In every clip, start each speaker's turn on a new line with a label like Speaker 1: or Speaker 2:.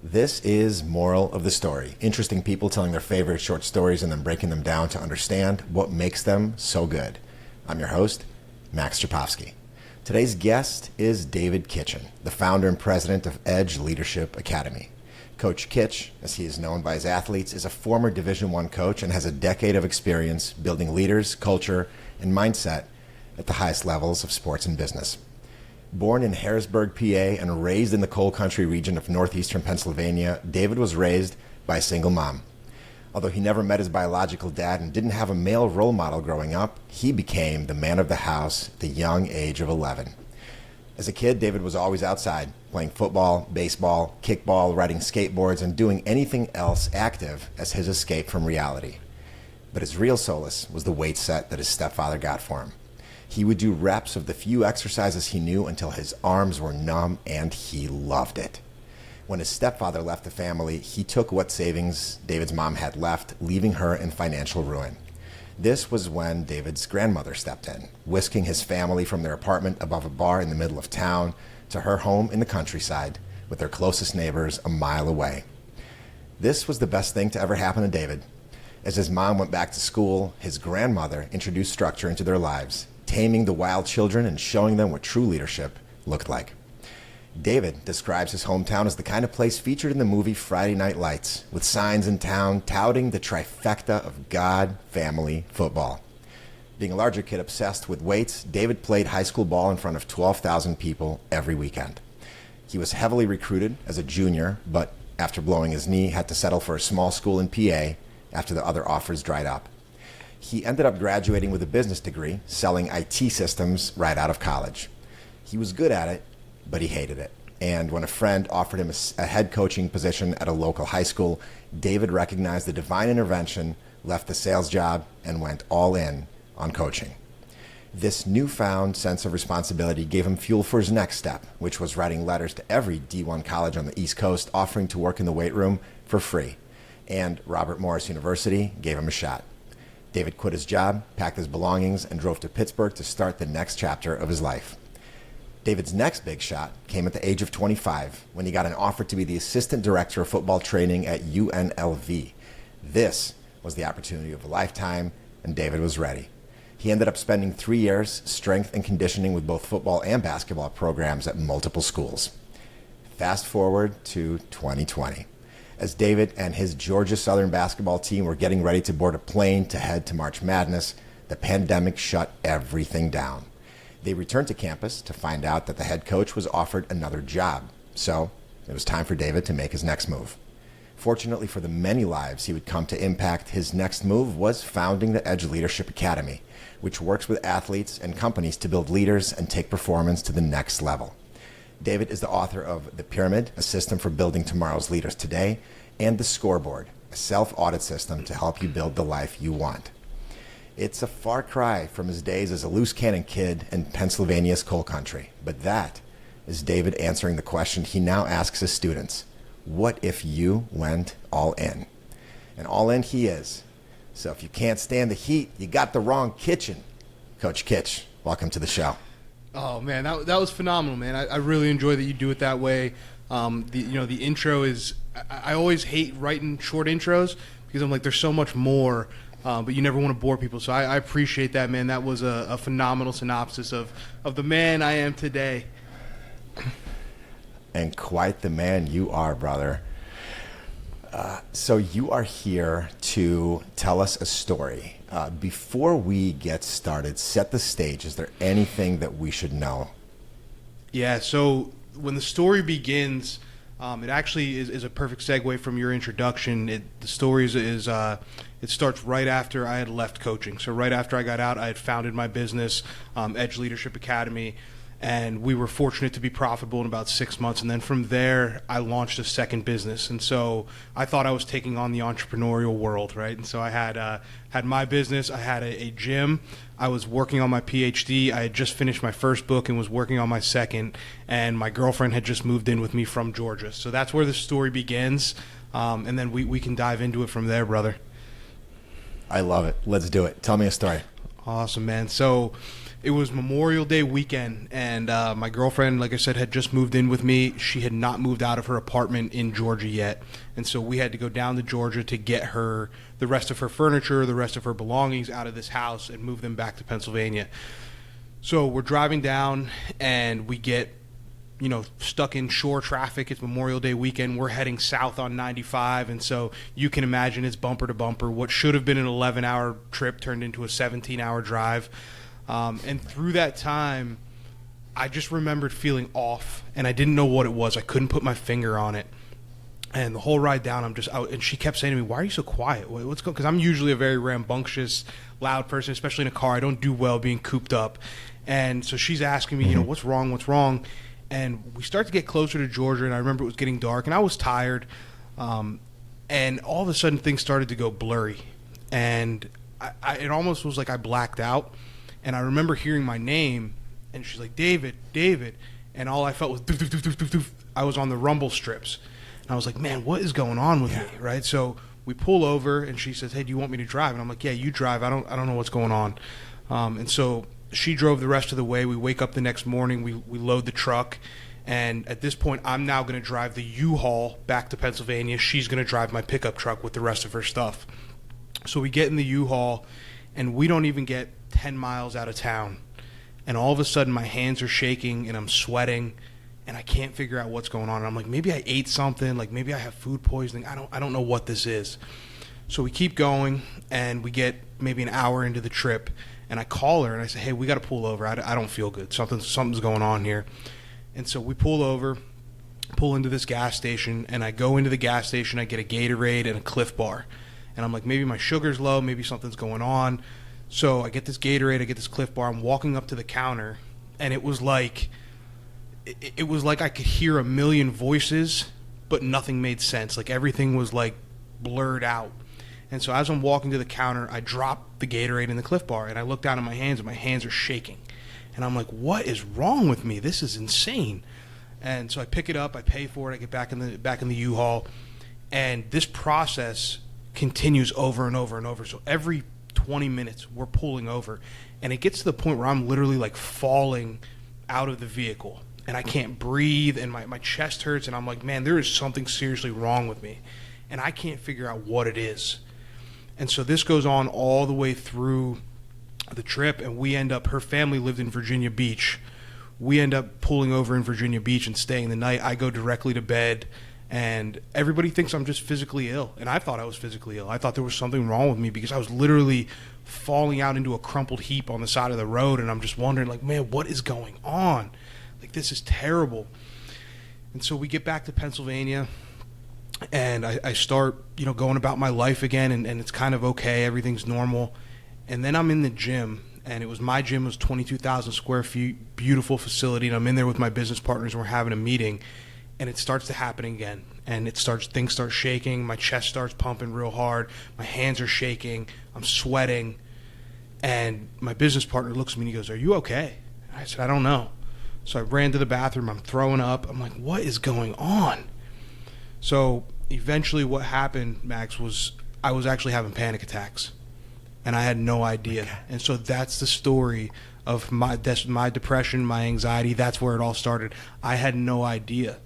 Speaker 1: This is Moral of the Story. Interesting people telling their favorite short stories and then breaking them down to understand what makes them so good. I'm your host, Max Chapovsky. Today's guest is David Kitchen, the founder and president of Edge Leadership Academy. Coach Kitch, as he is known by his athletes, is a former Division I coach and has a decade of experience building leaders, culture, and mindset at the highest levels of sports and business. Born in Harrisburg, PA, and raised in the coal country region of northeastern Pennsylvania, David was raised by a single mom. Although he never met his biological dad and didn't have a male role model growing up, he became the man of the house at the young age of 11. As a kid, David was always outside, playing football, baseball, kickball, riding skateboards, and doing anything else active as his escape from reality. But his real solace was the weight set that his stepfather got for him. He would do reps of the few exercises he knew until his arms were numb, and he loved it. When his stepfather left the family, he took what savings David's mom had left, leaving her in financial ruin. This was when David's grandmother stepped in, whisking his family from their apartment above a bar in the middle of town to her home in the countryside with their closest neighbors a mile away. This was the best thing to ever happen to David. As his mom went back to school, his grandmother introduced structure into their lives, taming the wild children and showing them what true leadership looked like. David describes his hometown as the kind of place featured in the movie Friday Night Lights, with signs in town touting the trifecta of God, family, football. Being a larger kid obsessed with weights, David played high school ball in front of 12,000 people every weekend. He was heavily recruited as a junior, but after blowing his knee, had to settle for a small school in PA after the other offers dried up. He ended up graduating with a business degree, selling IT systems right out of college. He was good at it, but he hated it. And when a friend offered him a head coaching position at a local high school, David recognized the divine intervention, left the sales job, and went all in on coaching. This newfound sense of responsibility gave him fuel for his next step, which was writing letters to every D1 college on the East Coast offering to work in the weight room for free. And Robert Morris University gave him a shot. David quit his job, packed his belongings, and drove to Pittsburgh to start the next chapter of his life. David's next big shot came at the age of 25 when he got an offer to be the assistant director of football training at UNLV. This was the opportunity of a lifetime, and David was ready. He ended up spending 3 years strength and conditioning with both football and basketball programs at multiple schools. Fast forward to 2020. As David and his Georgia Southern basketball team were getting ready to board a plane to head to March Madness, the pandemic shut everything down. They returned to campus to find out that the head coach was offered another job. So it was time for David to make his next move. Fortunately for the many lives he would come to impact, his next move was founding the Edge Leadership Academy, which works with athletes and companies to build leaders and take performance to the next level. David is the author of The Pyramid, a system for building tomorrow's leaders today, and The Scoreboard, a self-audit system to help you build the life you want. It's a far cry from his days as a loose cannon kid in Pennsylvania's coal country, but that is David answering the question he now asks his students: what if you went all in? And all in he is. So if you can't stand the heat, you got the wrong kitchen. Coach Kitch, welcome to the show.
Speaker 2: Oh man, that was phenomenal, man. I really enjoy that you do it that way. The intro is, I always hate writing short intros because I'm like, there's so much more, but you never want to bore people. So I appreciate that, man. That was a phenomenal synopsis of the man I am today.
Speaker 1: And quite the man you are, brother. So you are here to tell us a story. Before we get started, set the stage. Is there anything that we should know?
Speaker 2: Yeah, so when the story begins, it actually is a perfect segue from your introduction. The story it starts right after I had left coaching. So right after I got out, I had founded my business, Edge Leadership Academy, and we were fortunate to be profitable in about 6 months. And then from there, I launched a second business. And so I thought I was taking on the entrepreneurial world, right? And so I had my business. I had a gym. I was working on my PhD. I had just finished my first book and was working on my second. And my girlfriend had just moved in with me from Georgia. So that's where the story begins. And then we can dive into it from there, brother.
Speaker 1: I love it. Let's do it. Tell me a story.
Speaker 2: Awesome, man. So It was Memorial Day weekend, and my girlfriend, like I said, had just moved in with me. She had not moved out of her apartment in Georgia yet, and so we had to go down to Georgia to get her the rest of her furniture, the rest of her belongings out of this house and move them back to Pennsylvania. So we're driving down, and we get, stuck in shore traffic. It's Memorial Day weekend. We're heading south on 95, and so you can imagine it's bumper to bumper. What should have been an 11-hour trip turned into a 17-hour drive. And through that time, I just remembered feeling off, and I didn't know what it was. I couldn't put my finger on it. And the whole ride down, I'm just out. And she kept saying to me, "Why are you so quiet? What's going?" Because I'm usually a very rambunctious, loud person, especially in a car. I don't do well being cooped up. And so she's asking me, what's wrong? What's wrong? And we start to get closer to Georgia, and I remember it was getting dark, and I was tired. And all of a sudden, things started to go blurry. And it almost was like I blacked out. And I remember hearing my name, and she's like, "David, David." And all I felt was doof, doof, doof, doof, doof, doof. I was on the rumble strips. And I was like, man, what is going on with me, right? So we pull over, and she says, "Hey, do you want me to drive?" And I'm like, "Yeah, you drive. I don't know what's going on." And so she drove the rest of the way. We wake up the next morning. We load the truck. And at this point, I'm now going to drive the U-Haul back to Pennsylvania. She's going to drive my pickup truck with the rest of her stuff. So we get in the U-Haul, and we don't even get 10 miles out of town, and all of a sudden my hands are shaking and I'm sweating and I can't figure out what's going on. And I'm like, maybe I ate something, like maybe I have food poisoning. I don't know what this is. So we keep going, and we get maybe an hour into the trip, and I call her and I say, "Hey, we got to pull over. I don't feel good. Something's going on here." And so we pull over, pull into this gas station, and I go into the gas station. I get a Gatorade and a Cliff Bar, and I'm like, maybe my sugar's low, maybe something's going on. So I get this Gatorade, I get this Cliff Bar. I'm walking up to the counter, and it was like I could hear a million voices, but nothing made sense. Like everything was like blurred out. And so as I'm walking to the counter, I drop the Gatorade and the Cliff Bar, and I look down at my hands, and my hands are shaking. And I'm like, what is wrong with me? This is insane. And so I pick it up, I pay for it, I get back in the U-Haul, and this process continues over and over and over. So every 20 minutes we're pulling over, and it gets to the point where I'm literally like falling out of the vehicle, and I can't breathe, and my chest hurts, and I'm like, man, there is something seriously wrong with me, and I can't figure out what it is. And so this goes on all the way through the trip, and we end up, her family lived in Virginia Beach. We end up pulling over in Virginia Beach and staying the night. I go directly to bed, and everybody thinks I'm just physically ill. And I thought I was physically ill. I thought there was something wrong with me because I was literally falling out into a crumpled heap on the side of the road. And I'm just wondering, like, man, what is going on? Like, this is terrible. And so we get back to Pennsylvania, and I start, going about my life again. And it's kind of okay. Everything's normal. And then I'm in the gym. And my gym was 22,000 square feet, beautiful facility. And I'm in there with my business partners, and we're having a meeting. And it starts to happen again, and things start shaking. My chest starts pumping real hard. My hands are shaking. I'm sweating, and my business partner looks at me and he goes, "Are you okay?" And I said, "I don't know." So I ran to the bathroom. I'm throwing up. I'm like, what is going on? So eventually, what happened, Max, was I was actually having panic attacks, and I had no idea. Okay. And so that's the story of my depression, my anxiety. That's where it all started. I had no idea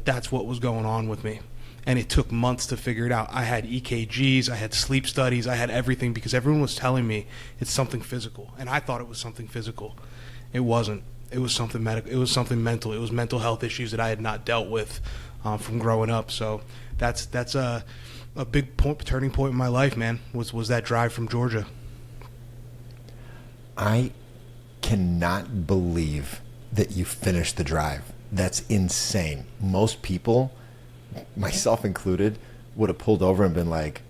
Speaker 2: that's what was going on with me. And it took months to figure it out. I had EKGs, I had sleep studies, I had everything, because everyone was telling me it's something physical. And I thought it was something physical. It wasn't. It was something medical. It was something mental. It was mental health issues that I had not dealt with from growing up. So that's a big turning point in my life, man, was that drive from Georgia.
Speaker 1: I cannot believe that you finished the drive. That's insane. Most people, myself included, would have pulled over and been like,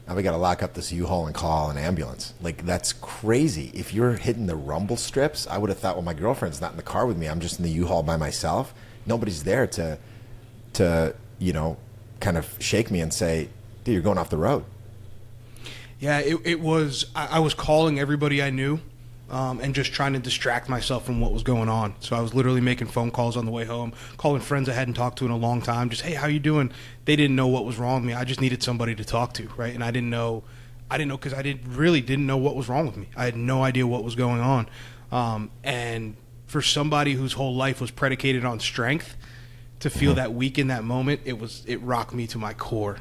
Speaker 1: "Now we got to lock up this U-Haul and call an ambulance." Like, that's crazy. If you're hitting the rumble strips, I would have thought, well, my girlfriend's not in the car with me. I'm just in the U-Haul by myself. Nobody's there to kind of shake me and say, "Dude, you're going off the road."
Speaker 2: Yeah, it was. I was calling everybody I knew. And just trying to distract myself from what was going on. So I was literally making phone calls on the way home, calling friends I hadn't talked to in a long time. Just, "Hey, how you doing?" They didn't know what was wrong with me. I just needed somebody to talk to, right? And I didn't know because I didn't know what was wrong with me. I had no idea what was going on. And for somebody whose whole life was predicated on strength, to feel that weak in that moment, it rocked me to my core.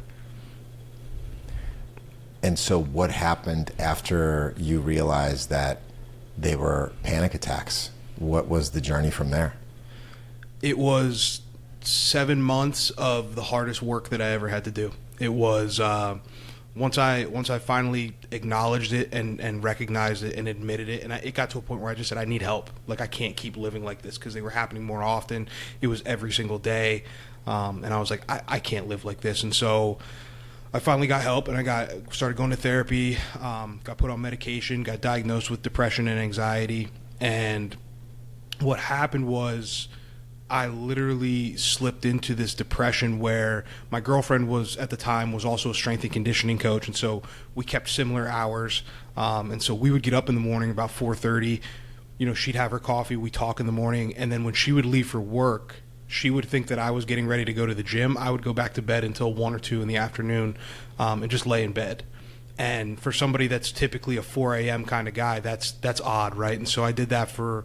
Speaker 1: And so what happened after you realized that they were panic attacks? What was the journey from there?
Speaker 2: It was 7 months of the hardest work that I ever had to do. It was once I finally acknowledged it and recognized it and admitted it, and it got to a point where I just said, I need help. Like, I can't keep living like this, because they were happening more often. It was every single day. And I was like, I can't live like this. And so I finally got help, and I started going to therapy, got put on medication, got diagnosed with depression and anxiety. And what happened was I literally slipped into this depression where my girlfriend was, at the time, was also a strength and conditioning coach. And so we kept similar hours. And so we would get up in the morning about 4:30. She'd have her coffee, we talk in the morning. And then when she would leave for work, she would think that I was getting ready to go to the gym. I would go back to bed until 1 or 2 in the afternoon, and just lay in bed. And for somebody that's typically a 4 a.m. kind of guy, that's odd, right? And so I did that for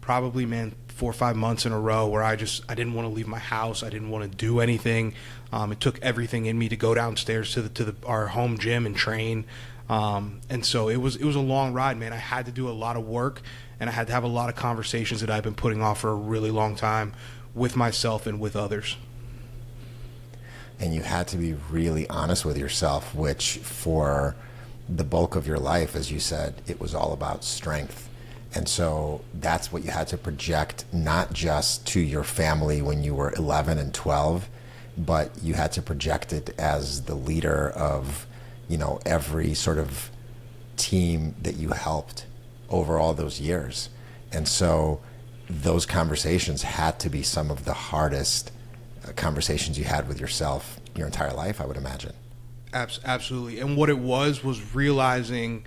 Speaker 2: probably, 4 or 5 months in a row, where I didn't want to leave my house. I didn't want to do anything. It took everything in me to go downstairs to our home gym and train. And so it was a long ride, man. I had to do a lot of work, and I had to have a lot of conversations that I've been putting off for a really long time, with myself and with others.
Speaker 1: And you had to be really honest with yourself, which for the bulk of your life, as you said, it was all about strength. And so that's what you had to project, not just to your family when you were 11 and 12, but you had to project it as the leader of, every sort of team that you helped over all those years. And so those conversations had to be some of the hardest conversations you had with yourself your entire life, I would imagine.
Speaker 2: Absolutely. And what it was realizing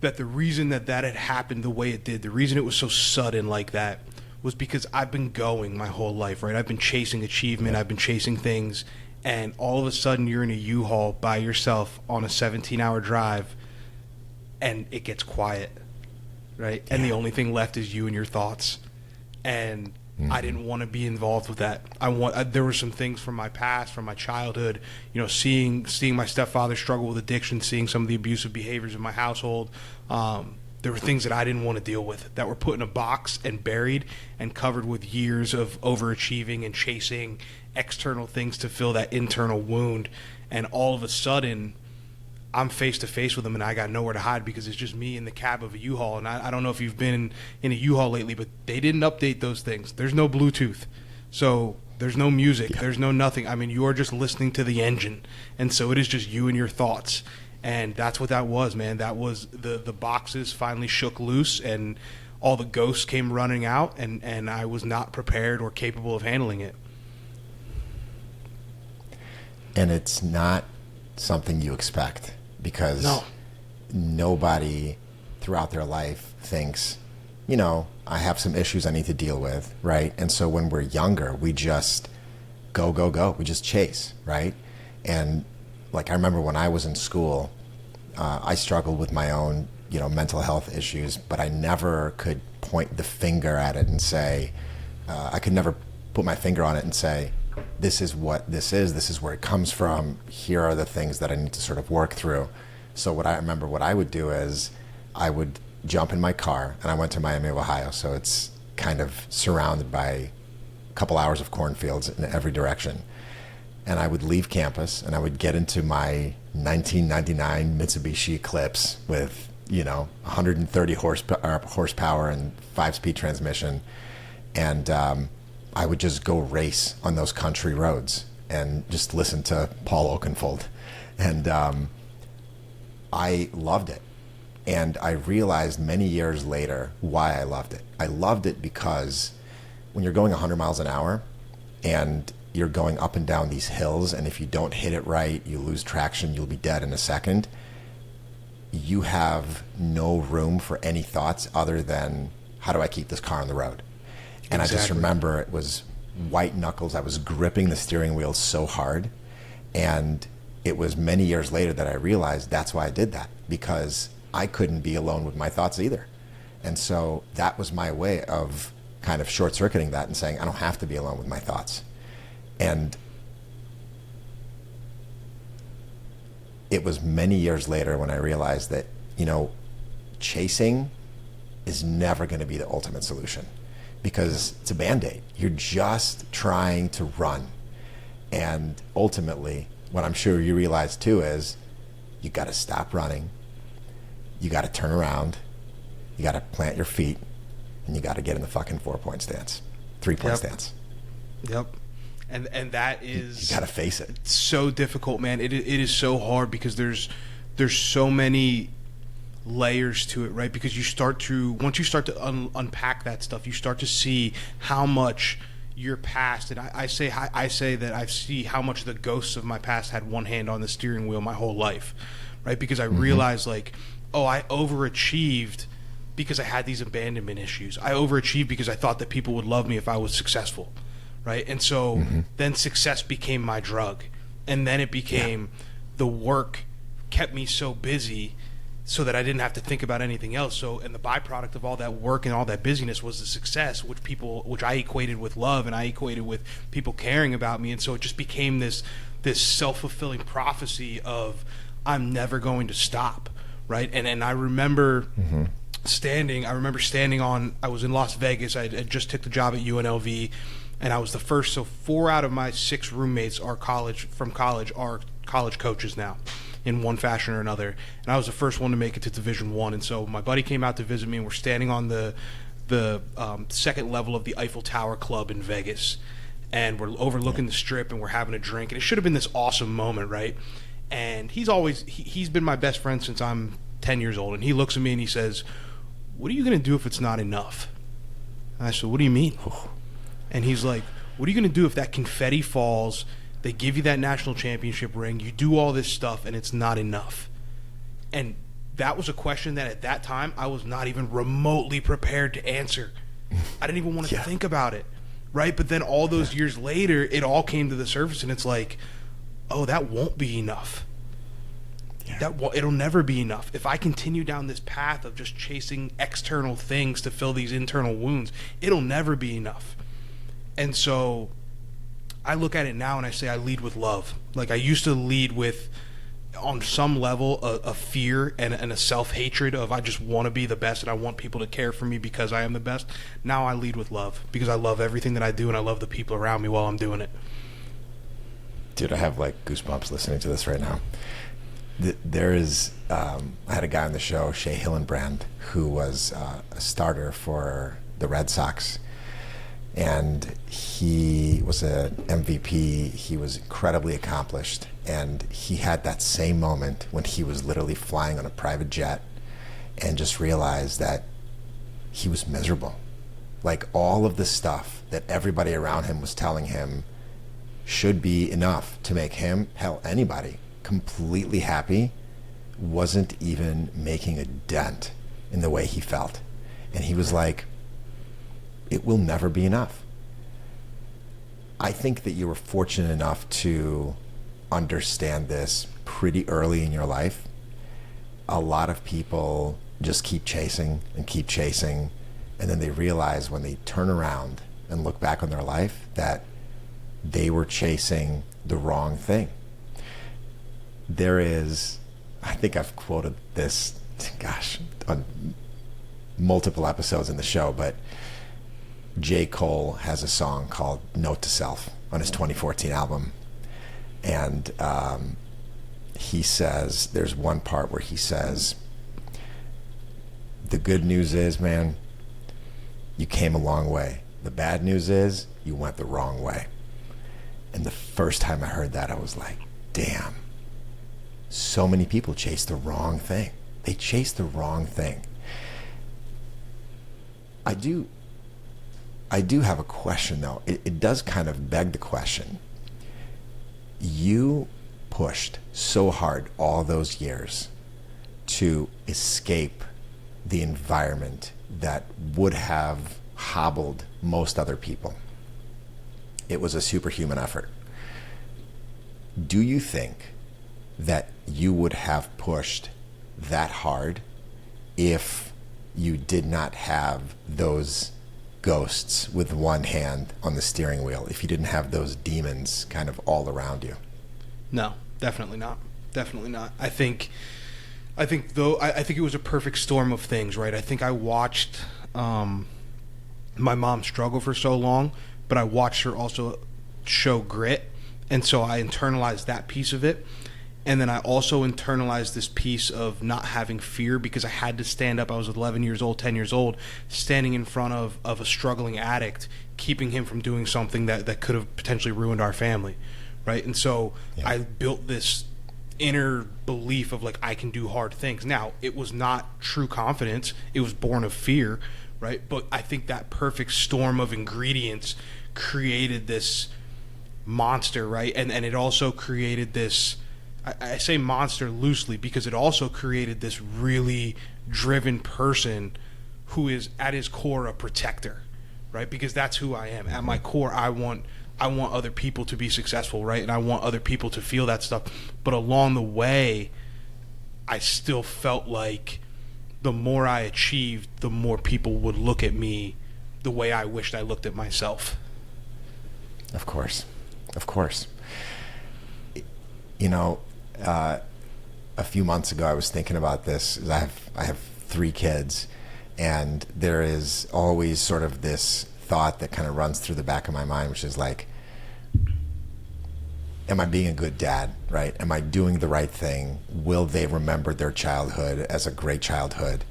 Speaker 2: that the reason that had happened the way it did, the reason it was so sudden like that, was because I've been going my whole life, right? I've been chasing achievement. I've been chasing things. And all of a sudden you're in a U-Haul by yourself on a 17-hour drive, and it gets quiet. Right? And the only thing left is you and your thoughts. And I didn't want to be involved with that. There were some things from my past, from my childhood, seeing my stepfather struggle with addiction, seeing some of the abusive behaviors in my household. There were things that I didn't want to deal with, that were put in a box and buried and covered with years of overachieving and chasing external things to fill that internal wound. And all of a sudden, I'm face to face with them, and I got nowhere to hide, because it's just me in the cab of a U-Haul. And I don't know if you've been in a U-Haul lately, but they didn't update those things. There's no Bluetooth, so there's no music, there's no nothing. I mean, you are just listening to the engine, and so it is just you and your thoughts. And that's what that was, man. That was the boxes finally shook loose, and all the ghosts came running out, and I was not prepared or capable of handling it.
Speaker 1: And it's not something you expect, because nobody throughout their life thinks, I have some issues I need to deal with, right? And so when we're younger, we just go. We just chase, right? And like, I remember when I was in school, I struggled with my own, mental health issues, but I never could point the finger at it and say, I could never put my finger on it and say, this is what this is where it comes from, here are the things that I need to sort of work through. So what I would do is I would jump in my car, and I went to Miami of Ohio, so it's kind of surrounded by a couple hours of cornfields in every direction. And I would leave campus, and I would get into my 1999 Mitsubishi Eclipse with 130 horsepower and 5-speed transmission, and I would just go race on those country roads and just listen to Paul Oakenfold. And I loved it. And I realized many years later why I loved it. I loved it because when you're going 100 miles an hour and you're going up and down these hills, and if you don't hit it right, you lose traction, you'll be dead in a second. You have no room for any thoughts other than, how do I keep this car on the road? And exactly. I just remember it was white knuckles. I was gripping the steering wheel so hard. And it was many years later that I realized that's why I did that, because I couldn't be alone with my thoughts either. And so that was my way of kind of short-circuiting that and saying, I don't have to be alone with my thoughts. And it was many years later when I realized that, chasing is never going to be the ultimate solution, because it's a Band-Aid. You're just trying to run. And ultimately, what I'm sure you realize too is you got to stop running. You got to turn around. You got to plant your feet, and you got to get in the fucking 4-point stance, 3-point stance.
Speaker 2: Yep. And that is,
Speaker 1: you got to face it.
Speaker 2: It's so difficult, man. It is so hard because there's so many layers to it, right? Because once you start to unpack that stuff, you start to see how much your past, and I say that I see how much the ghosts of my past had one hand on the steering wheel my whole life, right? Because I realized I overachieved because I had these abandonment issues. I overachieved because I thought that people would love me if I was successful, right? And so then success became my drug, and then it became the work kept me so busy so that I didn't have to think about anything else. So, and the byproduct of all that work and all that busyness was the success, which I equated with love, and I equated with people caring about me. And so it just became this self-fulfilling prophecy of I'm never going to stop, right? And I remember standing on, I was in Las Vegas. I just took the job at UNLV, and I was the first. So 4 out of my 6 roommates are college coaches now, in one fashion or another, and I was the first one to make it to Division I. And so my buddy came out to visit me, and we're standing on the second level of the Eiffel Tower Club in Vegas, and we're overlooking the Strip, and we're having a drink, and it should have been this awesome moment, right? And he's been my best friend since I'm 10 years old, and he looks at me and he says, "What are you going to do if it's not enough?" And I said, "What do you mean?" And he's like, "What are you going to do if that confetti falls? They give you that national championship ring, you do all this stuff, and it's not enough?" And that was a question that at that time I was not even remotely prepared to answer. I didn't even want to think about it, right? But then all those years later, it all came to the surface, and it's like, oh, that won't be enough. It'll never be enough. If I continue down this path of just chasing external things to fill these internal wounds, it'll never be enough. And so I look at it now and I say I lead with love. Like I used to lead with, on some level, a fear and a self-hatred of I just want to be the best and I want people to care for me because I am the best. Now I lead with love because I love everything that I do and I love the people around me while I'm doing it.
Speaker 1: Dude, I have like goosebumps listening to this right now. There is, I had a guy on the show, Shea Hillenbrand, who was a starter for the Red Sox. And he was an MVP. He was incredibly accomplished. And he had that same moment when he was literally flying on a private jet and just realized that he was miserable. Like all of the stuff that everybody around him was telling him should be enough to make him, hell, anybody, completely happy, wasn't even making a dent in the way he felt. And he was like, it will never be enough. I think that you were fortunate enough to understand this pretty early in your life. A lot of people just keep chasing, and then they realize when they turn around and look back on their life that they were chasing the wrong thing. There is, I think I've quoted this, on multiple episodes in the show, but J. Cole has a song called Note to Self on his 2014 album. And he says, there's one part where he says, the good news is, man, you came a long way. The bad news is you went the wrong way. And the first time I heard that, I was like, damn, so many people chase the wrong thing. They chase the wrong thing. I do have a question, though. It does kind of beg the question. You pushed so hard all those years to escape the environment that would have hobbled most other people. It was a superhuman effort. Do you think that you would have pushed that hard if you did not have those ghosts with one hand on the steering wheel, if you didn't have those demons kind of all around you?
Speaker 2: No, definitely not. Definitely not. I think it was a perfect storm of things, right? I think I watched my mom struggle for so long, but I watched her also show grit, and so I internalized that piece of it. And then I also internalized this piece of not having fear, because I had to stand up. I was 11 years old, 10 years old, standing in front of a struggling addict, keeping him from doing something that could have potentially ruined our family, right? And so I built this inner belief of like, I can do hard things. Now, it was not true confidence. It was born of fear, right? But I think that perfect storm of ingredients created this monster, right? And it also created this, I say monster loosely, because it also created this really driven person who is at his core a protector, right? Because that's who I am. At my core, I want other people to be successful, right? And I want other people to feel that stuff. But along the way, I still felt like the more I achieved, the more people would look at me the way I wished I looked at myself.
Speaker 1: Of course. Of course. You know, a few months ago, I was thinking about this. I have 3 kids, and there is always sort of this thought that kind of runs through the back of my mind, which is like, am I being a good dad, right? Am I doing the right thing? Will they remember their childhood as a great childhood?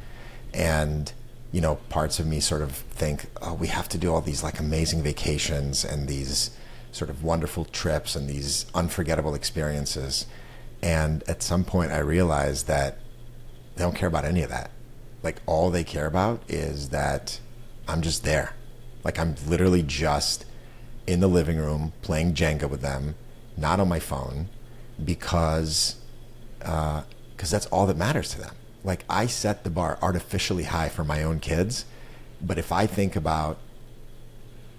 Speaker 1: And, you know, parts of me sort of think, oh, we have to do all these like amazing vacations and these sort of wonderful trips and these unforgettable experiences. And at some point I realized that they don't care about any of that. Like, all they care about is that I'm just there. Like, I'm literally just in the living room playing Jenga with them, not on my phone, because that's all that matters to them. Like, I set the bar artificially high for my own kids, but if I think about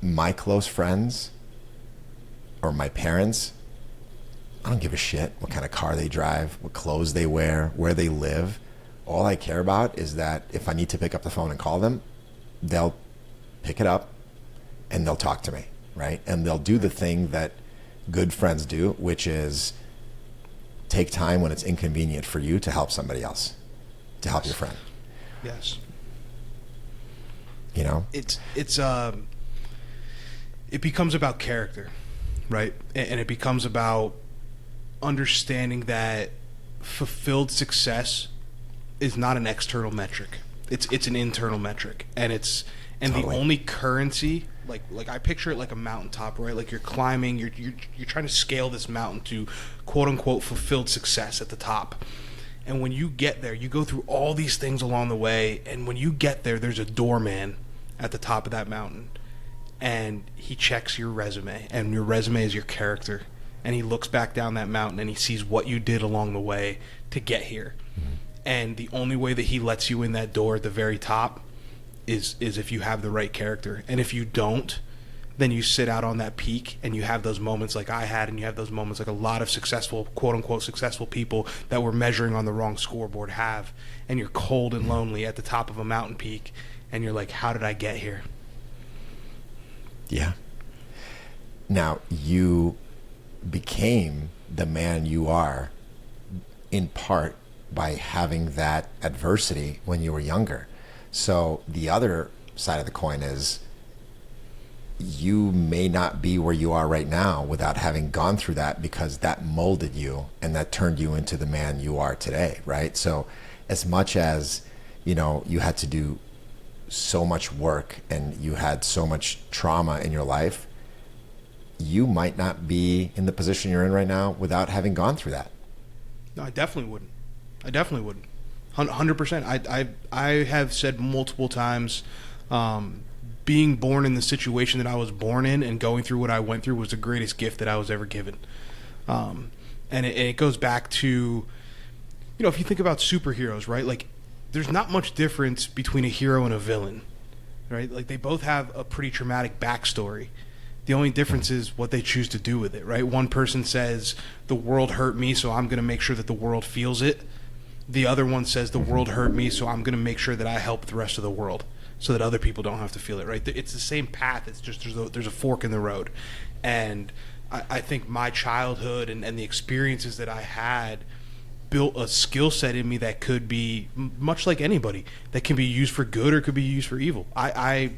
Speaker 1: my close friends or my parents, I don't give a shit what kind of car they drive, what clothes they wear, where they live. All I care about is that if I need to pick up the phone and call them, they'll pick it up and they'll talk to me, right? And they'll do the thing that good friends do, which is take time when it's inconvenient for you to help somebody else, to help your friend.
Speaker 2: Yes.
Speaker 1: You know?
Speaker 2: It becomes about character, right? And it becomes about understanding that fulfilled success is not an external metric. It's an internal metric, and totally. The only currency, like I picture it like a mountaintop, right? Like you're climbing, you're trying to scale this mountain to quote unquote fulfilled success at the top. And when you get there, you go through all these things along the way, and when you get there, there's a doorman at the top of that mountain, and he checks your resume, and your resume is your character, and he looks back down that mountain and he sees what you did along the way to get here. Mm-hmm. And the only way that he lets you in that door at the very top is if you have the right character. And if you don't, then you sit out on that peak and you have those moments like I had, and you have those moments like a lot of successful, quote unquote successful people that were measuring on the wrong scoreboard have, and you're cold and lonely at the top of a mountain peak, and you're like, how did I get here?
Speaker 1: Yeah. Now, you became the man you are in part by having that adversity when you were younger. So the other side of the coin is you may not be where you are right now without having gone through that, because that molded you and that turned you into the man you are today, right? So as much as, you know, you had to do so much work and you had so much trauma in your life, you might not be in the position you're in right now without having gone through that.
Speaker 2: No, I definitely wouldn't. 100%. I have said multiple times, being born in the situation that I was born in and going through what I went through was the greatest gift that I was ever given. And it goes back to, you know, if you think about superheroes, right? Like, there's not much difference between a hero and a villain, right? Like, they both have a pretty traumatic backstory. The only difference is what they choose to do with it, right? One person says, the world hurt me, so I'm going to make sure that the world feels it. The other one says the world hurt me, so I'm going to make sure that I help the rest of the world so that other people don't have to feel it, right? It's the same path. It's just there's a fork in the road. And I think my childhood and the experiences that I had built a skill set in me that could be, much like anybody, that can be used for good or could be used for evil. I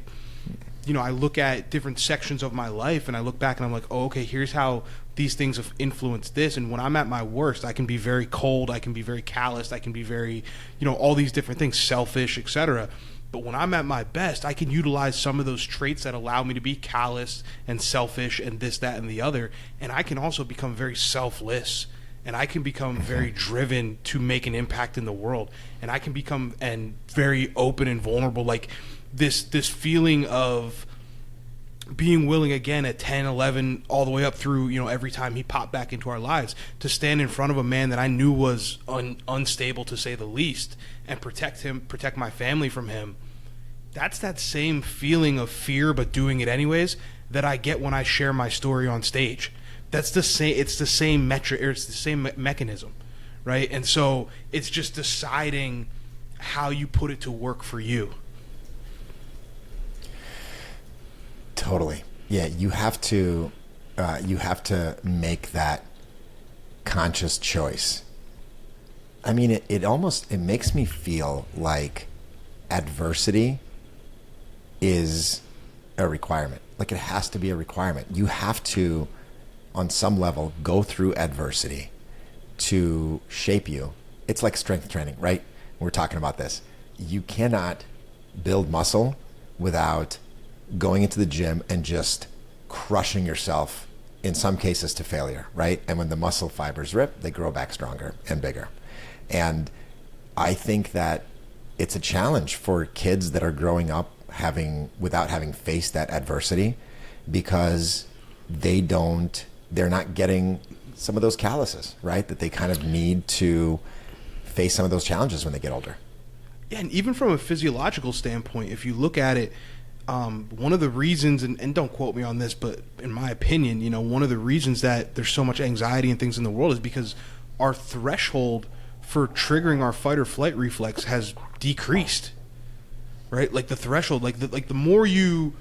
Speaker 2: look at different sections of my life and I look back and I'm like, oh, okay, here's how these things have influenced this. And when I'm at my worst, I can be very cold, I can be very calloused, I can be very, all these different things, selfish, etc. But when I'm at my best, I can utilize some of those traits that allow me to be callous and selfish and this, that, and the other. And I can also become very selfless, and I can become very driven to make an impact in the world. And I can become very open and vulnerable. Like this feeling of being willing again at 10, 11, all the way up through, every time he popped back into our lives, to stand in front of a man that I knew was unstable, to say the least, and protect my family from him. That's that same feeling of fear, but doing it anyways, that I get when I share my story on stage. That's the same. It's the same metric, or it's the same mechanism, right? And so it's just deciding how you put it to work for you.
Speaker 1: Totally. Yeah, you have to make that conscious choice. I mean, it makes me feel like adversity is a requirement. Like it has to be a requirement. You have to, on some level, go through adversity to shape you. It's like strength training, right? We're talking about this. You cannot build muscle without going into the gym and just crushing yourself, in some cases to failure, right? And when the muscle fibers rip, they grow back stronger and bigger. And I think that it's a challenge for kids that are growing up without having faced that adversity, because they're not getting some of those calluses, right? That they kind of need to face some of those challenges when they get older.
Speaker 2: Yeah, and even from a physiological standpoint, if you look at it, one of the reasons, and don't quote me on this, but in my opinion, one of the reasons that there's so much anxiety and things in the world is because our threshold for triggering our fight or flight reflex has decreased, right? Like the threshold, the more you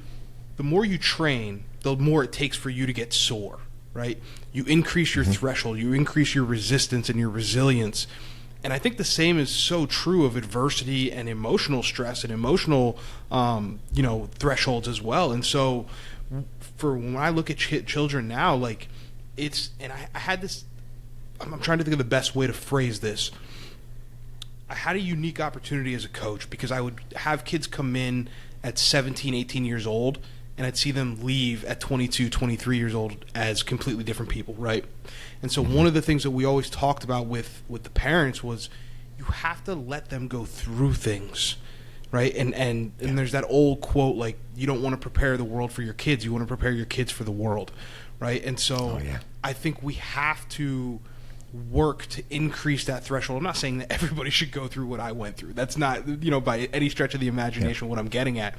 Speaker 2: train, the more it takes for you to get sore, right? You increase your threshold, you increase your resistance and your resilience. And I think the same is so true of adversity and emotional stress and emotional, thresholds as well. And so for when I look at children now, like I had this, I'm trying to think of the best way to phrase this. I had a unique opportunity as a coach because I would have kids come in at 17, 18 years old, and I'd see them leave at 22, 23 years old as completely different people, right? And so one of the things that we always talked about with the parents was you have to let them go through things, right? And there's that old quote, like, you don't want to prepare the world for your kids, you want to prepare your kids for the world, right? And so I think we have to work to increase that threshold. I'm not saying that everybody should go through what I went through. That's not, by any stretch of the imagination what I'm getting at.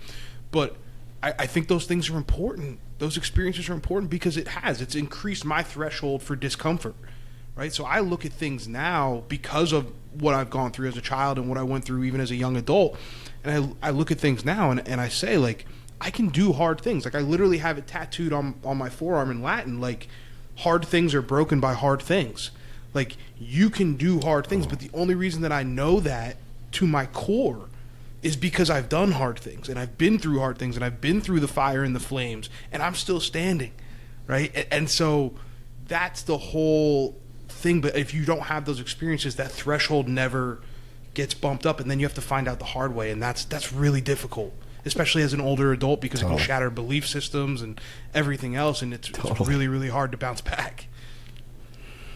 Speaker 2: But I think those things are important. Those experiences are important because it's increased my threshold for discomfort, right? So I look at things now because of what I've gone through as a child and what I went through even as a young adult. And I look at things now and I say, like, I can do hard things. Like, I literally have it tattooed on my forearm in Latin, like, hard things are broken by hard things. Like, you can do hard things, but the only reason that I know that to my core is because I've done hard things, and I've been through hard things, and I've been through the fire and the flames, and I'm still standing, right? And so that's the whole thing. But if you don't have those experiences, that threshold never gets bumped up, and then you have to find out the hard way, and that's really difficult, especially as an older adult, because it can shatter belief systems and everything else, and it's really, really hard to bounce back.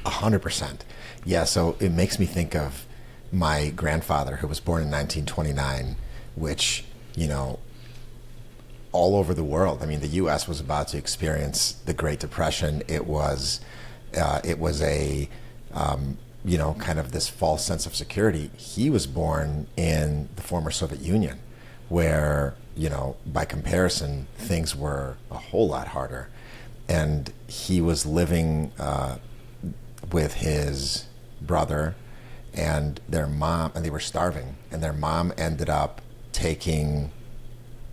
Speaker 1: 100%. Yeah, so it makes me think of my grandfather, who was born in 1929, which, all over the world. I mean, the U.S. was about to experience the Great Depression. It was a, kind of this false sense of security. He was born in the former Soviet Union, where, by comparison, things were a whole lot harder. And he was living with his brother and they were starving, and their mom ended up taking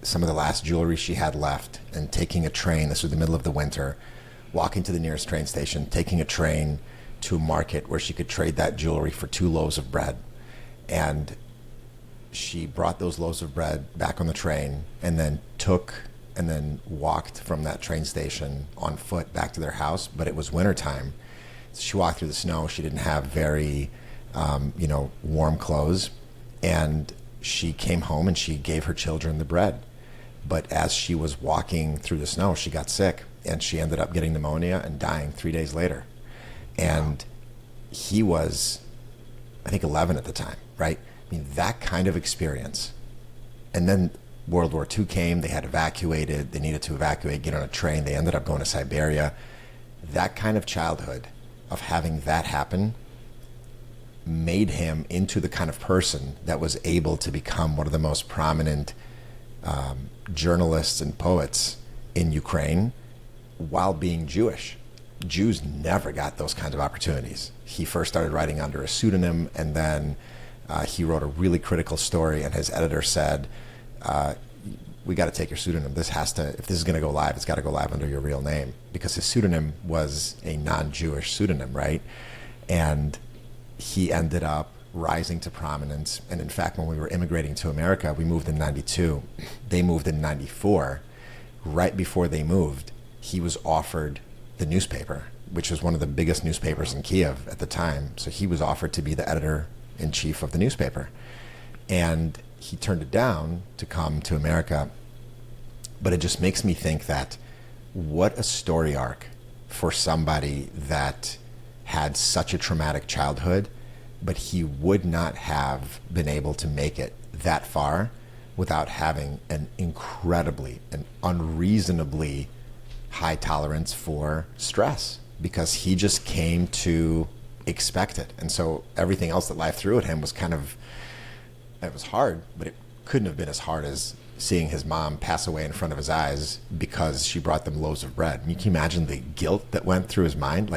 Speaker 1: some of the last jewelry she had left and taking a train. This was the middle of the winter, walking to the nearest train station, taking a train to a market where she could trade that jewelry for 2 loaves of bread. And she brought those loaves of bread back on the train and then walked from that train station on foot back to their house. But it was wintertime. So she walked through the snow. She didn't have very, warm clothes. And she came home and she gave her children the bread. But as she was walking through the snow, she got sick and she ended up getting pneumonia and dying 3 days later. And he was, I think, 11 at the time, right? I mean, that kind of experience. And then World War II came, they had evacuated, they needed to evacuate, get on a train, they ended up going to Siberia. That kind of childhood of having that happen made him into the kind of person that was able to become one of the most prominent journalists and poets in Ukraine while being Jewish. Jews never got those kinds of opportunities. He first started writing under a pseudonym, and then he wrote a really critical story, and his editor said, we got to take your pseudonym. If this is going to go live, it's got to go live under your real name, because his pseudonym was a non-Jewish pseudonym, right? And he ended up rising to prominence. And in fact, when we were immigrating to America, we moved in 92. They moved in 94. Right before they moved, he was offered the newspaper, which was one of the biggest newspapers in Kiev at the time. So he was offered to be the editor-in-chief of the newspaper. And he turned it down to come to America. But it just makes me think that what a story arc for somebody that had such a traumatic childhood, but he would not have been able to make it that far without having an unreasonably high tolerance for stress, because he just came to expect it. And so everything else that life threw at him was it was hard, but it couldn't have been as hard as seeing his mom pass away in front of his eyes because she brought them loaves of bread. And you can imagine the guilt that went through his mind.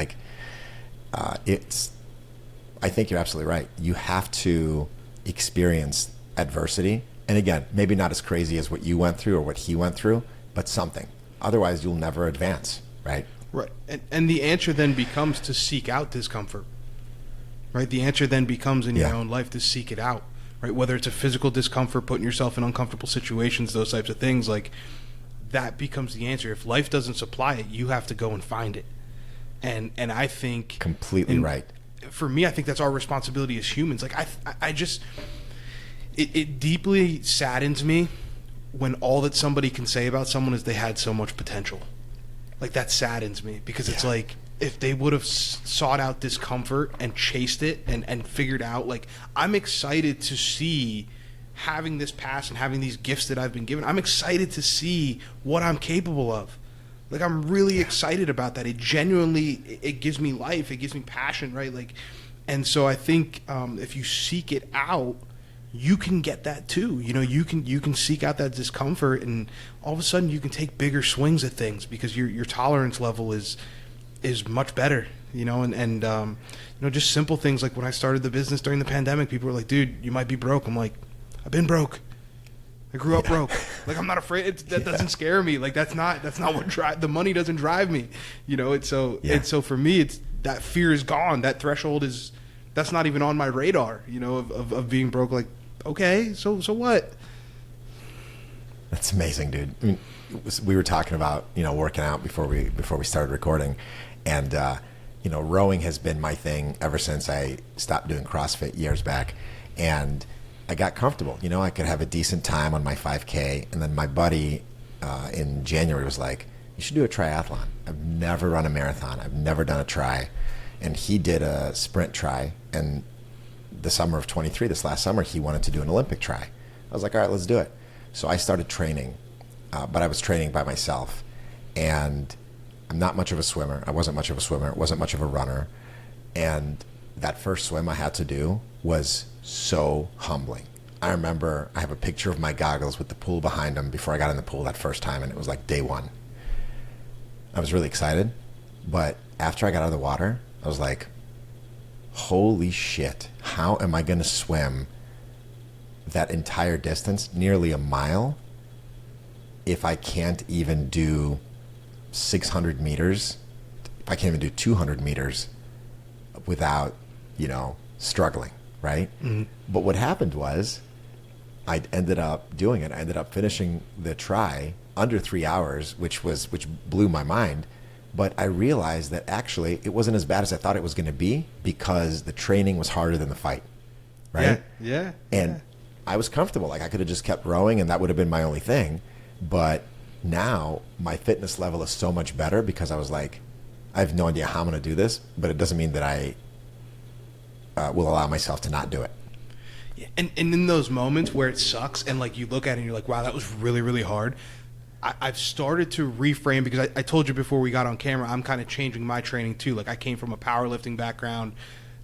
Speaker 1: I think you're absolutely right. You have to experience adversity. And again, maybe not as crazy as what you went through or what he went through, but something. Otherwise, you'll never advance, right?
Speaker 2: Right. And the answer then becomes to seek out discomfort, right? The answer then becomes in your own life to seek it out, right? Whether it's a physical discomfort, putting yourself in uncomfortable situations, those types of things, that becomes the answer. If life doesn't supply it, you have to go and find it. And I think
Speaker 1: completely right.
Speaker 2: For me, I think that's our responsibility as humans. It deeply saddens me when all that somebody can say about someone is they had so much potential. That saddens me, because it's if they would have sought out discomfort and chased it and figured out, I'm excited to see having this past and having these gifts that I've been given. I'm excited to see what I'm capable of. I'm really excited about that. It gives me life. It gives me passion, right? And so I think if you seek it out, you can get that too. You can seek out that discomfort, and all of a sudden you can take bigger swings at things because your tolerance level is much better. Just simple things like when I started the business during the pandemic, people were like, "Dude, you might be broke." I'm like, "I've been broke. I grew up broke. I'm not afraid. That doesn't scare me. That's not what the money doesn't drive me. It's so for me, it's that fear is gone. That threshold that's not even on my radar. Of being broke. Okay, so what?
Speaker 1: That's amazing, dude. I mean, we were talking about working out before we started recording, and rowing has been my thing ever since I stopped doing CrossFit years back, and I got comfortable. I could have a decent time on my 5K, and then my buddy in January was like, "You should do a triathlon." I've never run a marathon. I've never done a tri, and he did a sprint tri, and the summer of 23, this last summer, he wanted to do an Olympic tri. I was like, all right, let's do it. So I started training, but I was training by myself, and I'm not much of a swimmer. I wasn't much of a swimmer. Wasn't much of a runner, and that first swim I had to do was so humbling. I remember I have a picture of my goggles with the pool behind them before I got in the pool that first time, and it was day one. I was really excited, but after I got out of the water, I was like, holy shit, how am I going to swim that entire distance, nearly a mile, if I can't even do 600 meters, if I can't even do 200 meters without, struggling, right? Mm-hmm. But what happened was I ended up doing it. I ended up finishing the try under 3 hours, which blew my mind. But I realized that actually it wasn't as bad as I thought it was going to be because the training was harder than the fight, right?
Speaker 2: Yeah.
Speaker 1: And I was comfortable. Like I could have just kept rowing and that would have been my only thing. But now my fitness level is so much better because I was like, I have no idea how I'm going to do this, but it doesn't mean that I will allow myself to not do it.
Speaker 2: And in those moments where it sucks and like you look at it and you're like, wow, that was really, really hard. I've started to reframe because I told you before we got on camera, I'm kind of changing my training too. Like I came from a powerlifting background.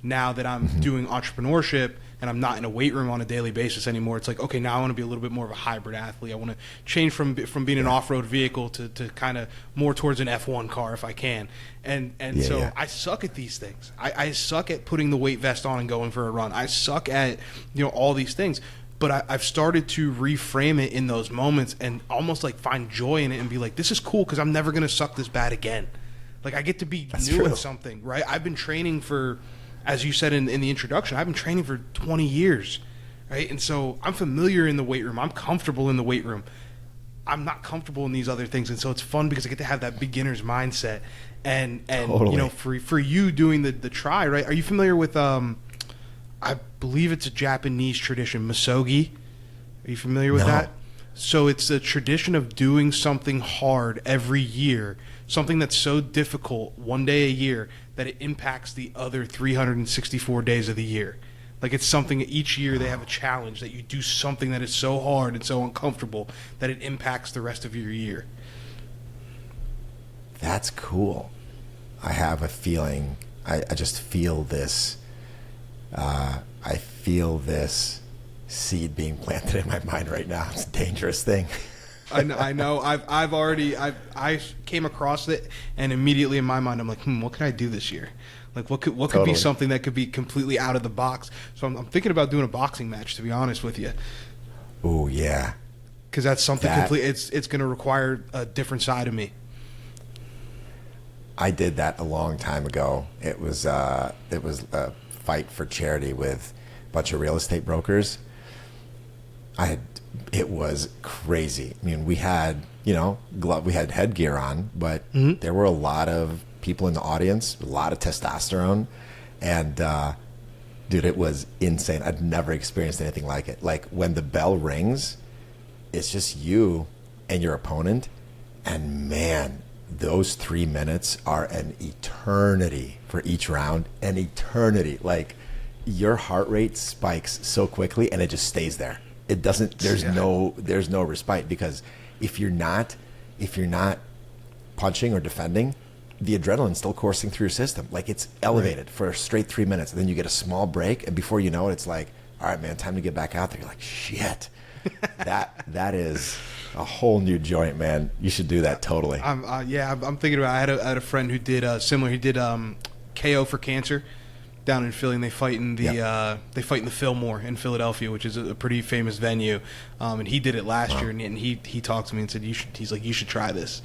Speaker 2: Now that I'm doing entrepreneurship and I'm not in a weight room on a daily basis anymore, it's like, okay, now I want to be a little bit more of a hybrid athlete. I want to change from being an off-road vehicle to kind of more towards an F1 car if I can. And I suck at these things. I suck at putting the weight vest on and going for a run. I suck at, all these things. But I've started to reframe it in those moments and almost like find joy in it and be like, this is cool because I'm never going to suck this bad again. Like I get to be new at something, right? I've been training for, as you said in the introduction, I've been training for 20 years, right? And so I'm familiar in the weight room. I'm comfortable in the weight room. I'm not comfortable in these other things. And so it's fun because I get to have that beginner's mindset. And totally. For you doing the try, right? Are you familiar with I believe it's a Japanese tradition, misogi. Are you familiar with that? So it's a tradition of doing something hard every year, something that's so difficult one day a year that it impacts the other 364 days of the year. Like it's something each year they have a challenge that you do something that is so hard and so uncomfortable that it impacts the rest of your year.
Speaker 1: That's cool. I have a feeling, I just feel this. I feel this seed being planted in my mind right now. It's a dangerous thing.
Speaker 2: I know. I came across it, and immediately in my mind, I'm like, what could I do this year? Like, what could
Speaker 1: Totally.
Speaker 2: be something that could be completely out of the box? So I'm thinking about doing a boxing match, to be honest with you.
Speaker 1: Oh yeah,
Speaker 2: because that's something completely. It's going to require a different side of me.
Speaker 1: I did that a long time ago. It was a fight for charity with a bunch of real estate brokers. It was crazy. I mean, we had, we had headgear on, but there were a lot of people in the audience, a lot of testosterone, and dude, it was insane. I'd never experienced anything like it. Like when the bell rings, it's just you and your opponent, and man, those 3 minutes are an eternity for each round, an eternity. Like your heart rate spikes so quickly and it just stays there. It doesn't, there's no respite, because if you're not punching or defending, the adrenaline's still coursing through your system. Like it's elevated for a straight 3 minutes, and then you get a small break, and before you know it, it's like, all right, man, time to get back out there. You're like, shit, that is a whole new joint, man. You should do that totally.
Speaker 2: I'm thinking about. I had a friend who did similar. He did KO for Cancer down in Philly, and they fight in the Fillmore in Philadelphia, which is a pretty famous venue. And he did it last year, and he talked to me and said, you should try this.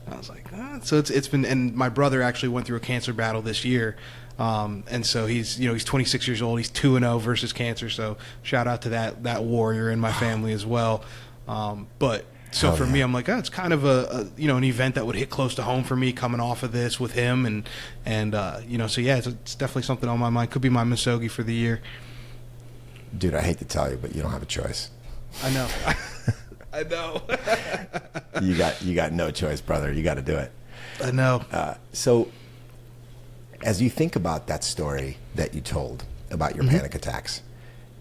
Speaker 2: And I was like, so it's been. And my brother actually went through a cancer battle this year. And so he's 26 years old. He's 2-0 versus cancer. So shout out to that warrior in my family as well. But so for me, I'm like, it's kind of an event that would hit close to home for me coming off of this with him, and so yeah, it's definitely something on my mind. Could be my misogi for the year.
Speaker 1: Dude, I hate to tell you, but you don't have a choice.
Speaker 2: I know. I know.
Speaker 1: You got no choice, brother. You got to do it.
Speaker 2: I know.
Speaker 1: So as you think about that story that you told about your panic attacks,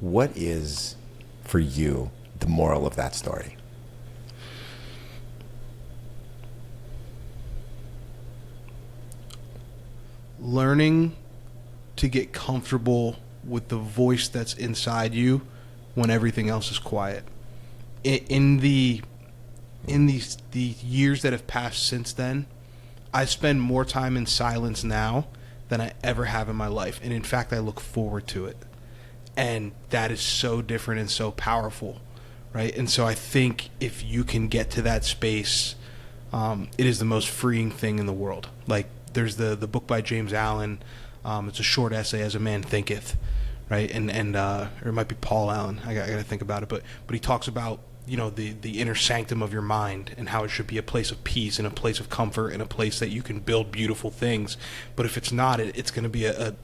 Speaker 1: what is for you the moral of that story?
Speaker 2: Learning to get comfortable with the voice that's inside you when everything else is quiet. In the years that have passed since then, I spend more time in silence now than I ever have in my life, and in fact, I look forward to it. And that is so different and so powerful, right? And so I think if you can get to that space, it is the most freeing thing in the world. Like, there's the book by James Allen. It's a short essay, As a Man Thinketh, right? And or it might be Paul Allen. I got to think about it. But he talks about, the inner sanctum of your mind and how it should be a place of peace and a place of comfort and a place that you can build beautiful things. But if it's not, it's going to be a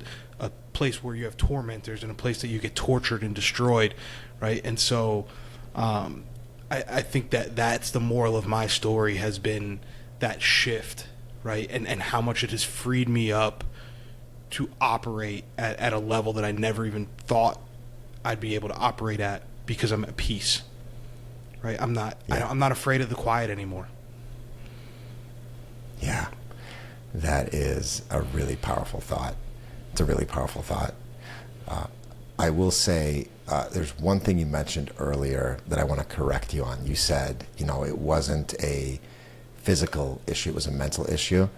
Speaker 2: place where you have tormentors and a place that you get tortured and destroyed, right? And so I think that's the moral of my story, has been that shift, right? And how much it has freed me up to operate at a level that I never even thought I'd be able to operate at, because I'm at peace, right? I'm not afraid of the quiet anymore.
Speaker 1: Yeah, that is a really powerful thought. It's a really powerful thought. I will say there's one thing you mentioned earlier that I want to correct you on. You said, it wasn't a physical issue, it was a mental issue.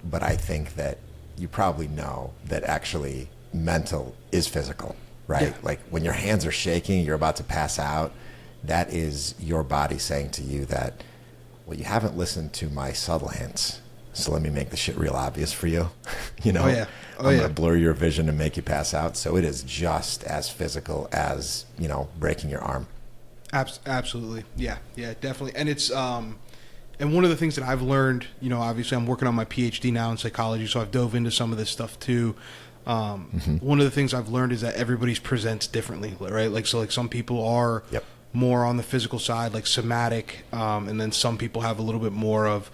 Speaker 1: But I think that you probably know that actually mental is physical, right?
Speaker 2: Yeah.
Speaker 1: Like when your hands are shaking, you're about to pass out, that is your body saying to you that, well, you haven't listened to my subtle hints. So let me make the shit real obvious for you. I'm going to blur your vision and make you pass out. So it is just as physical as, breaking your arm.
Speaker 2: Absolutely. Yeah, definitely. And it's, and one of the things that I've learned, obviously I'm working on my PhD now in psychology, so I've dove into some of this stuff too. One of the things I've learned is that everybody's presents differently, right? Like some people are more on the physical side, like somatic, and then some people have a little bit more of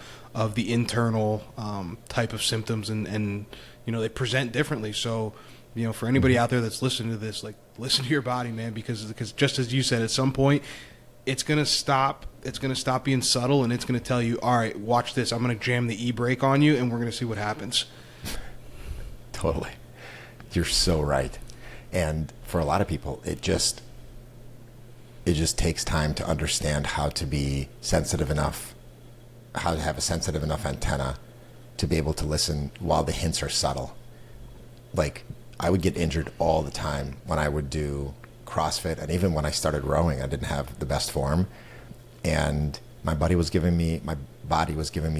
Speaker 2: the internal type of symptoms, and they present differently. So, for anybody out there that's listening to this, like, listen to your body, man, because just as you said, at some point, it's gonna stop. It's gonna stop being subtle, and it's gonna tell you, all right, watch this. I'm gonna jam the e-brake on you, and we're gonna see what happens.
Speaker 1: Totally, you're so right. And for a lot of people, it just takes time to understand how to be sensitive enough, how to have a sensitive enough antenna to be able to listen while the hints are subtle. Like, I would get injured all the time when I would do CrossFit, and even when I started rowing, I didn't have the best form, and my body was giving me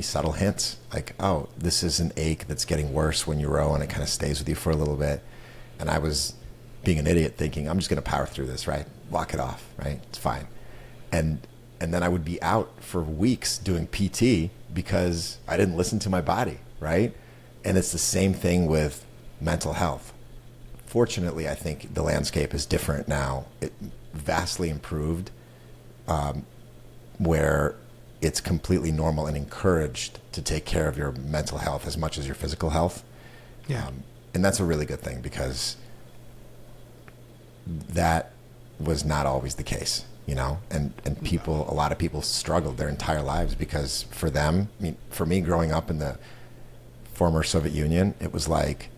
Speaker 1: subtle hints, like, oh, this is an ache that's getting worse when you row, and it kind of stays with you for a little bit. And I was being an idiot, thinking, I'm just going to power through this, right? Walk it off, right? It's fine. And then I would be out for weeks doing PT because I didn't listen to my body, right? And it's the same thing with mental health. Fortunately, I think the landscape is different now. It vastly improved, where it's completely normal and encouraged to take care of your mental health as much as your physical health.
Speaker 2: Yeah.
Speaker 1: And that's a really good thing, because that was not always the case, and a lot of people struggled their entire lives because for them, for me growing up in the former Soviet Union, it was like,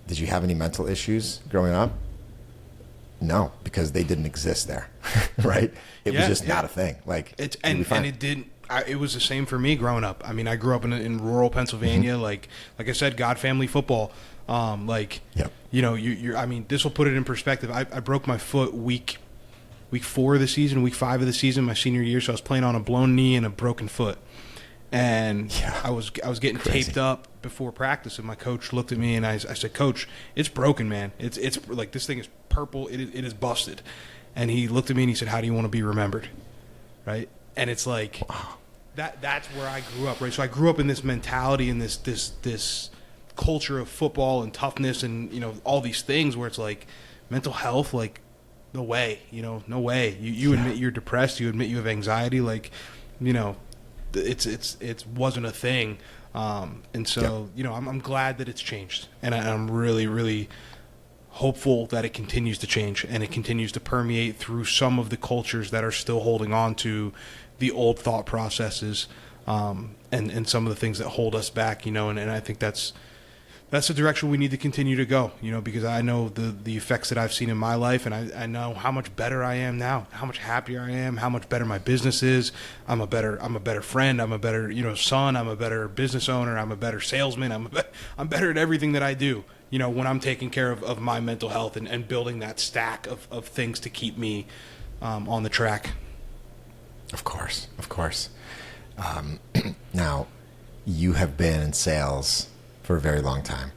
Speaker 1: did you have any mental issues growing up? No, because they didn't exist there, right? It was just not a thing. Like,
Speaker 2: it didn't. It was the same for me growing up. I mean, I grew up in rural Pennsylvania. Like I said, God family football. You're. I mean, this will put it in perspective. I broke my foot week 4 of the season, week 5 of the season, my senior year. So I was playing on a blown knee and a broken foot, and I was getting taped up before practice, and my coach looked at me and I said, "Coach, it's broken, man. It's like, this thing is purple. It is busted." And he looked at me and he said, "How do you want to be remembered?" Right? And it's like, wow. That's where I grew up, right? So I grew up in this mentality and this culture of football and toughness and all these things where it's like mental health, like, no way, no way. You admit you're depressed, you admit you have anxiety, like, it wasn't a thing. And so, I'm glad that it's changed, and I'm really, really hopeful that it continues to change and it continues to permeate through some of the cultures that are still holding on to the old thought processes, and some of the things that hold us back, and I think that's the direction we need to continue to go, because I know the effects that I've seen in my life, and I know how much better I am now, how much happier I am, how much better my business is. I'm a better friend. I'm a better, son. I'm a better business owner. I'm a better salesman. I'm better at everything that I do, when I'm taking care of my mental health and building that stack of things to keep me on the track.
Speaker 1: Of course. Now, you have been in sales for a very long time.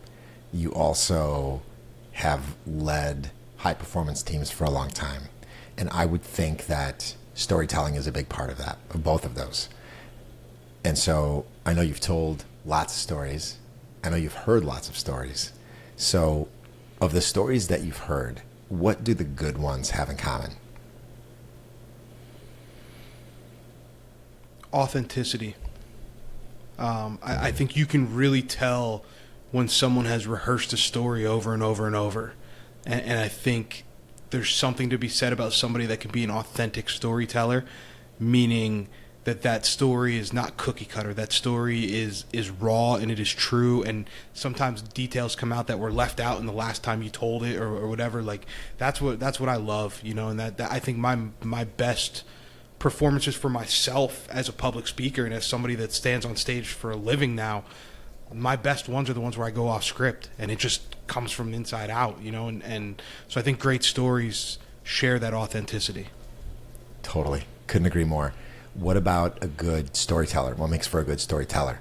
Speaker 1: You also have led high-performance teams for a long time. And I would think that storytelling is a big part of that, of both of those. And so I know you've told lots of stories. I know you've heard lots of stories. So of the stories that you've heard, what do the good ones have in common?
Speaker 2: Authenticity. I think you can really tell when someone has rehearsed a story over and over and over. And I think there's something to be said about somebody that can be an authentic storyteller, meaning that story is not cookie cutter. That story is raw and it is true, and sometimes details come out that were left out in the last time you told it or whatever. Like that's what I love, and that I think my best performances for myself as a public speaker and as somebody that stands on stage for a living now, my best ones are the ones where I go off script and it just comes from inside out, and so I think great stories share that authenticity.
Speaker 1: Totally. Couldn't agree more. What about a good storyteller? What makes for a good storyteller?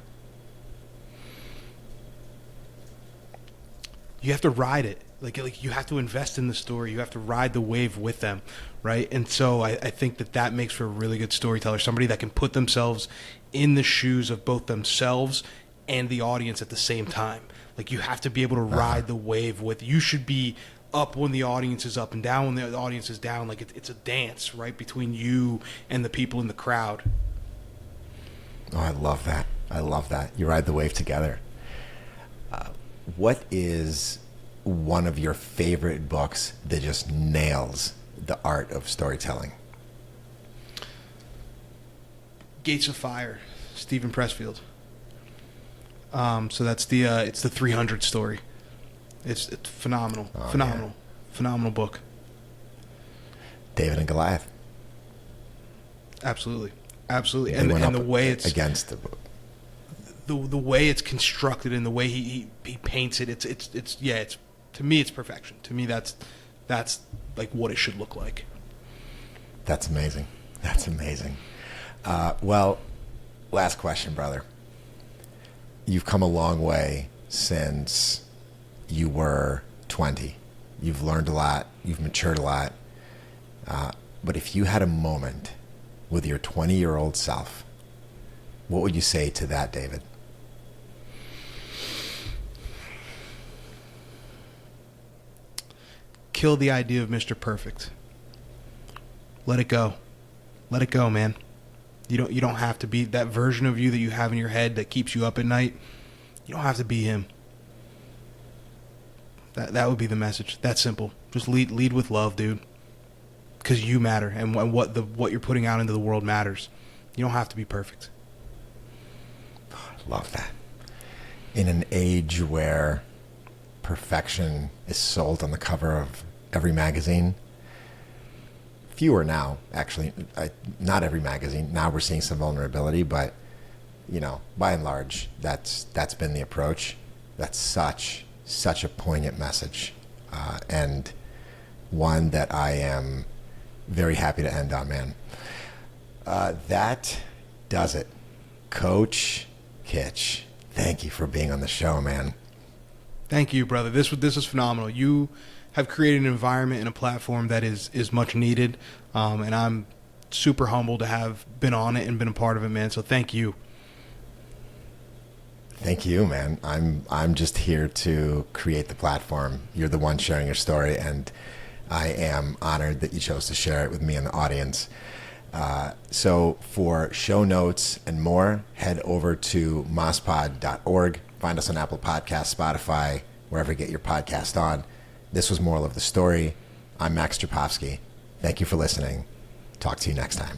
Speaker 2: You have to ride it. Like you have to invest in the story. You have to ride the wave with them, right? And so I think that makes for a really good storyteller, somebody that can put themselves in the shoes of both themselves and the audience at the same time. Like you have to be able to ride the wave with. You should be up when the audience is up and down when the audience is down. Like it's a dance, right, between you and the people in the crowd.
Speaker 1: Oh, I love that. You ride the wave together. What is one of your favorite books that just nails the art of storytelling?
Speaker 2: Gates of Fire, Stephen Pressfield. So that's it's the 300 story. It's phenomenal. Phenomenal book.
Speaker 1: David and Goliath.
Speaker 2: Absolutely. And the way it's
Speaker 1: against
Speaker 2: the way it's constructed and the way he paints it, it's to me it's perfection. To me that's like what it should look like.
Speaker 1: That's amazing. Well, last question, brother. You've come a long way since you were 20. You've learned a lot. You've matured a lot. But if you had a moment with your 20-year-old self, what would you say to that, David?
Speaker 2: Kill the idea of Mr. Perfect. Let it go. Let it go, man. You don't have to be that version of you that you have in your head that keeps you up at night. You don't have to be him. That would be the message. That simple. Just lead with love, dude. Because you matter, and what you're putting out into the world matters. You don't have to be perfect.
Speaker 1: Love that. In an age where perfection is sold on the cover of every magazine, fewer now, actually. Not every magazine. Now we're seeing some vulnerability, but by and large, that's been the approach. That's such a poignant message, and one that I am very happy to end on, man. That does it. Coach Kitch, thank you for being on the show, man.
Speaker 2: Thank you, brother. This is phenomenal. You have created an environment and a platform that is much needed, and I'm super humbled to have been on it and been a part of it, man. So thank you.
Speaker 1: Thank you, man. I'm just here to create the platform. You're the one sharing your story, and I am honored that you chose to share it with me and the audience. So for show notes and more, head over to mospod.org. Find us on Apple Podcasts, Spotify, wherever you get your podcast on. This was Moral of the Story. I'm Max Strapowski. Thank you for listening. Talk to you next time.